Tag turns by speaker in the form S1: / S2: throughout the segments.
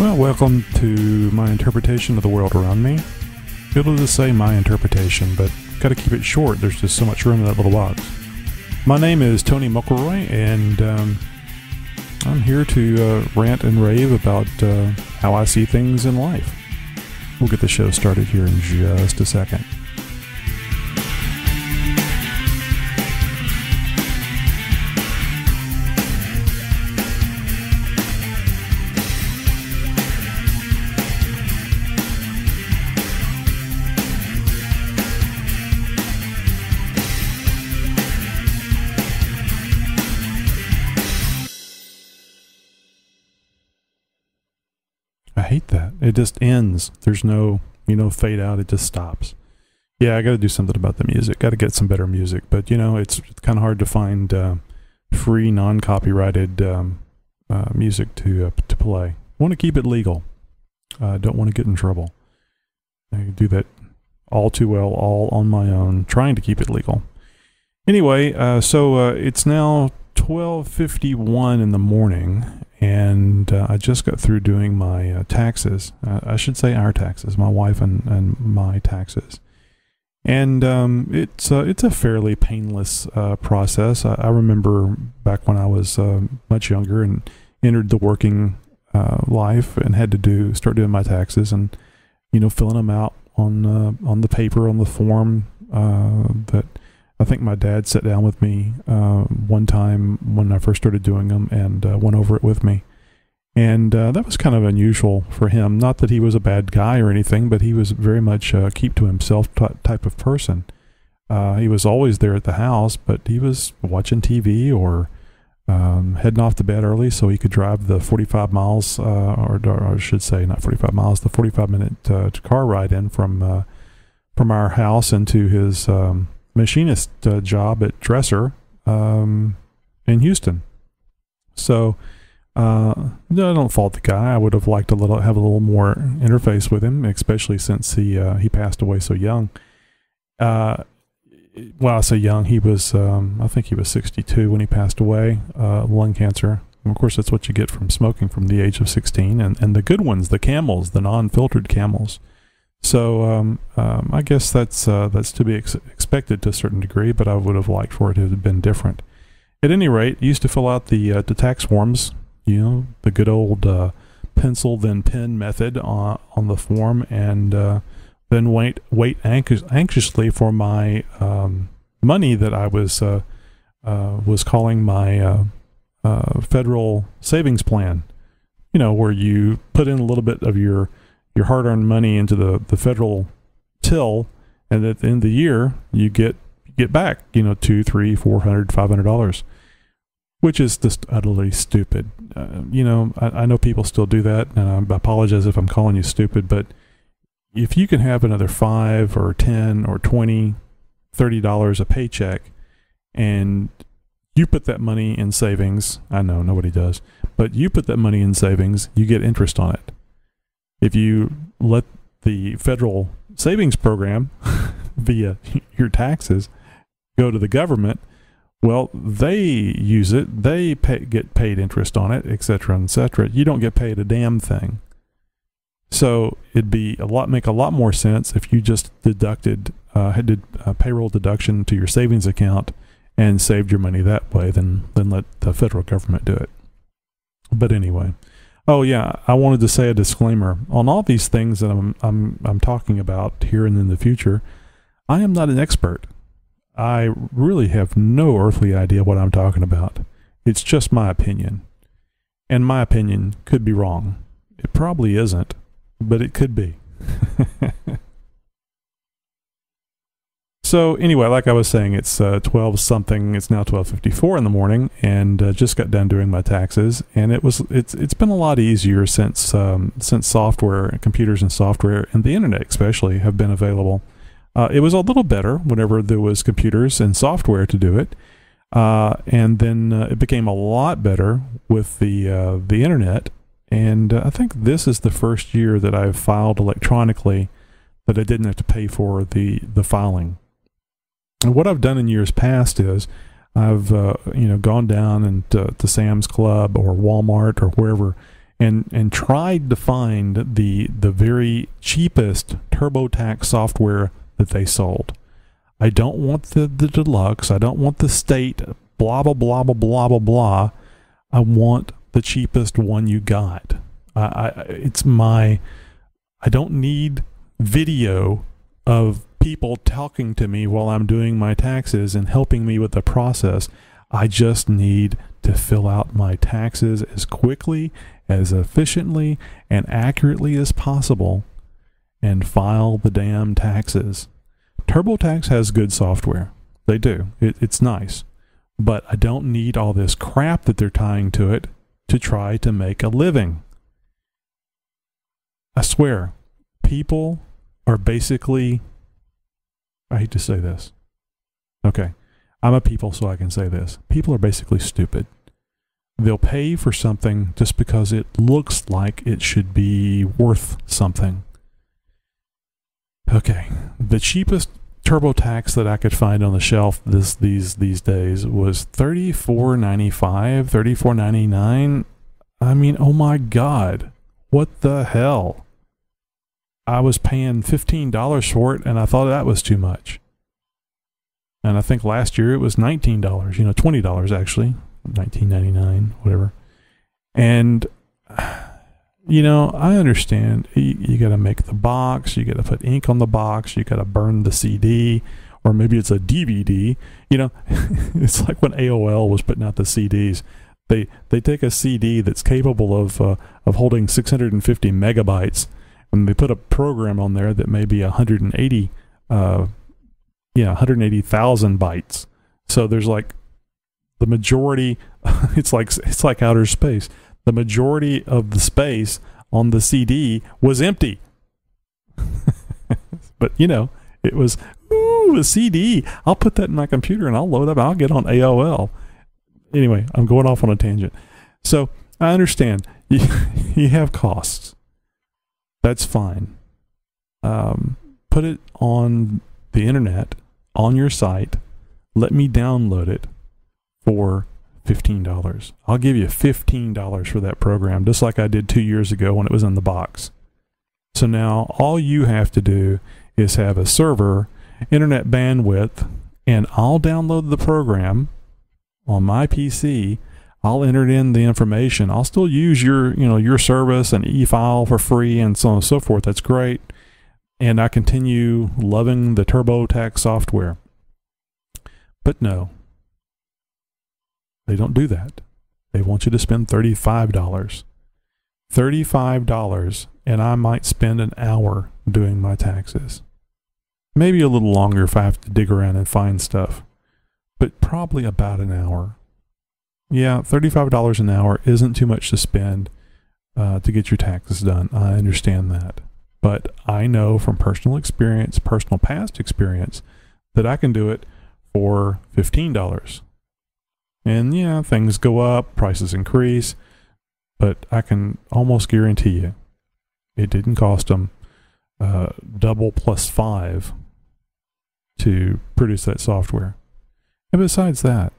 S1: Well, welcome to my interpretation of the world around me. It'll just say my interpretation, but got to keep it short. There's just so much room in that little box. My name is TonyMuckleroy, and I'm here to rant and rave about how I see things in life. We'll get the show started here in just a second. I hate that. It just ends. There's no, fade out. It just stops. Yeah, I got to do something about the music. Got to get some better music. But, it's kind of hard to find free, non-copyrighted music to play. I want to keep it legal. Don't want to get in trouble. I do that all too well, all on my own, trying to keep it legal. Anyway, so it's now 12:51 in the morning, and I just got through doing my taxes. I should say our taxes, my wife and my taxes. And it's a fairly painless process. I remember back when I was much younger and entered the working life and had to start doing my taxes and filling them out on the paper, on the form that I think my dad sat down with me one time when I first started doing them and went over it with me. And that was kind of unusual for him. Not that he was a bad guy or anything, but he was very much a keep to himself type of person. He was always there at the house, but he was watching TV or heading off to bed early so he could drive the 45 miles, or I should say not 45 miles, the 45-minute car ride in from our house into his machinist job at Dresser in Houston. So I don't fault the guy. I would have liked have a little more interface with him, especially since he passed away so young. Well, I say young. He was I think he was 62 when he passed away, lung cancer. And of course, that's what you get from smoking from the age of 16, and the good ones, the Camels, the non-filtered Camels. So I guess that's to be expected to a certain degree, but I would have liked for it to have been different. At any rate, I used to fill out the tax forms, the good old pencil then pen method on the form, and then wait anxiously for my money that I was calling my federal savings plan. Where you put in a little bit of your hard-earned money into the federal till, and at the end of the year you get back $200, $300, $400, $500, which is just utterly stupid. I know people still do that, and I apologize if I'm calling you stupid, but if you can have another $5 or $10 or $20, $30 a paycheck, and you put that money in savings, I know nobody does, but you put that money in savings, you get interest on it. If you let the federal savings program via your taxes go to the government, well, they use it. They get paid interest on it, et cetera, et cetera. You don't get paid a damn thing. So it'd make a lot more sense if you just had a payroll deduction to your savings account and saved your money that way than let the federal government do it. But anyway. Oh yeah, I wanted to say a disclaimer on all these things that I'm talking about here and in the future. I am not an expert. I really have no earthly idea what I'm talking about. It's just my opinion, and my opinion could be wrong. It probably isn't, but it could be. So anyway, like I was saying, it's 12 something. It's now 12:54 in the morning, and just got done doing my taxes. And it's been a lot easier since software, computers and software, and the internet especially have been available. It was a little better whenever there was computers and software to do it, and then it became a lot better with the internet. And I think this is the first year that I've filed electronically that I didn't have to pay for the filing. And what I've done in years past is I've gone down and to Sam's Club or Walmart or wherever and tried to find the very cheapest TurboTax software that they sold. I don't want the deluxe. I don't want the state, blah, blah, blah, blah, blah, blah, blah. I want the cheapest one you got. I don't need video of people talking to me while I'm doing my taxes and helping me with the process. I just need to fill out my taxes as quickly, as efficiently, and accurately as possible and file the damn taxes. TurboTax has good software. They do. It's nice. But I don't need all this crap that they're tying to it to try to make a living. I swear, people are basically, I hate to say this. Okay, I'm a people, so I can say this. People are basically stupid. They'll pay for something just because it looks like it should be worth something. Okay, the cheapest TurboTax that I could find on the shelf these days was $34.95, $34.99. I mean, oh my God, what the hell? I was paying $15 for it, and I thought that was too much. And I think last year it was $19, $20 actually, $19.99, whatever. And I understand you got to make the box, you got to put ink on the box, you got to burn the CD, or maybe it's a DVD. It's like when AOL was putting out the CDs. They take a CD that's capable of holding 650 megabytes, and they put a program on there that may be 180,000 bytes. So there's like the majority. It's like outer space. The majority of the space on the CD was empty. But, it was, a CD. I'll put that in my computer and I'll load up. I'll get on AOL. Anyway, I'm going off on a tangent. So I understand you have costs. That's fine. Put it on the internet, on your site. Let me download it for $15. I'll give you $15 for that program, just like I did 2 years ago when it was in the box. So now all you have to do is have a server, internet bandwidth, and I'll download the program on my PC. I'll enter in the information. I'll still use your service and e-file for free and so on and so forth. That's great. And I continue loving the TurboTax software. But no, they don't do that. They want you to spend $35. $35, and I might spend an hour doing my taxes. Maybe a little longer if I have to dig around and find stuff, but probably about an hour. Yeah, $35 an hour isn't too much to spend to get your taxes done. I understand that. But I know from personal experience, personal past experience, that I can do it for $15. And yeah, things go up, prices increase, but I can almost guarantee you it didn't cost them double plus 5 to produce that software. And besides that,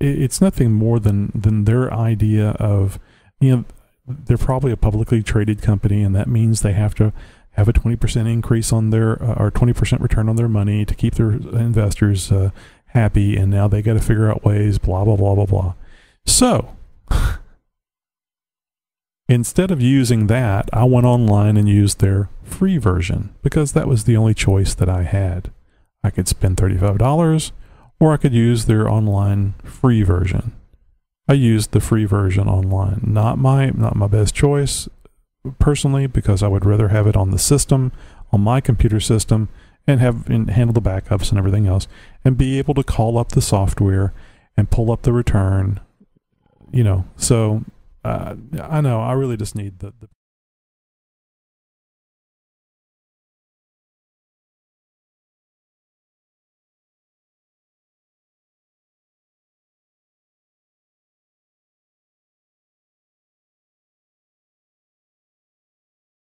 S1: it's nothing more than their idea of, they're probably a publicly traded company, and that means they have to have a 20% increase on their, or 20% return on their money to keep their investors happy, and now they got to figure out ways, blah, blah, blah, blah, blah. So, instead of using that, I went online and used their free version, because that was the only choice that I had. I could spend $35, or I could use their online free version. I used the free version online. Not my best choice, personally, because I would rather have it on the system, on my computer system, and handle the backups and everything else, and be able to call up the software and pull up the return. So I know I really just need the